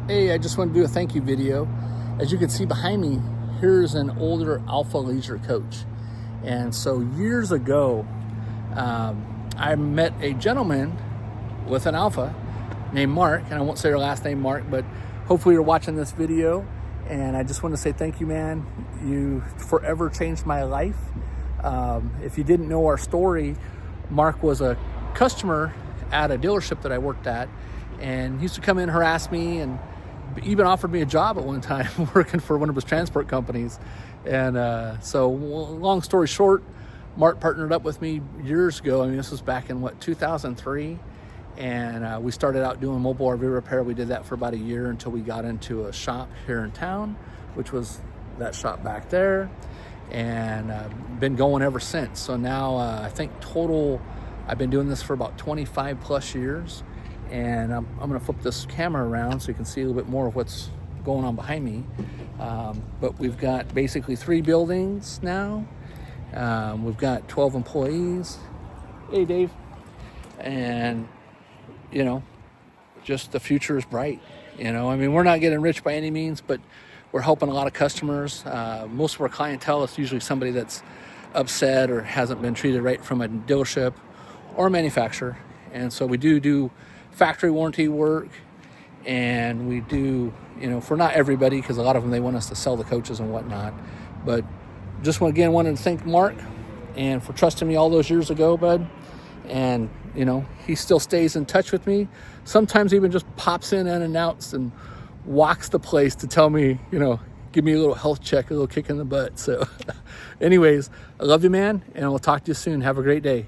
Hey, I just want to do a thank you video. As you can see behind me, here's an older Alpha Leisure coach. And so years ago, I met a gentleman with an Alpha named Mark, and I won't say her last name, Mark, but hopefully you're watching this video. And I just want to say thank you, man. You forever changed my life. If you didn't know our story, Mark was a customer at a dealership that I worked at, and he used to come in and harass me, and even offered me a job at one time working for one of his transport companies. And so long story short, Mark partnered up with me years ago. I mean, this was back in 2003. And we started out doing mobile RV repair. We did that for about a year until we got into a shop here in town, which was that shop back there, and been going ever since. So now I think total, I've been doing this for about 25 plus years. And I'm gonna flip this camera around so you can see a little bit more of what's going on behind me. But we've got basically 3 buildings now. We've got 12 employees. Hey, Dave. And, you know, just the future is bright. You know, I mean, we're not getting rich by any means, but we're helping a lot of customers. Most of our clientele is usually somebody that's upset or hasn't been treated right from a dealership or a manufacturer. And so we do factory warranty work, and we do, you know, for not everybody, because a lot of them, they want us to sell the coaches and whatnot. But just again wanted to thank Mark and for trusting me all those years ago, bud. And, you know, he still stays in touch with me. Sometimes even just pops in unannounced and walks the place to tell me, you know, give me a little health check, a little kick in the butt. So anyways, I love you, man, and we'll talk to you soon. Have a great day.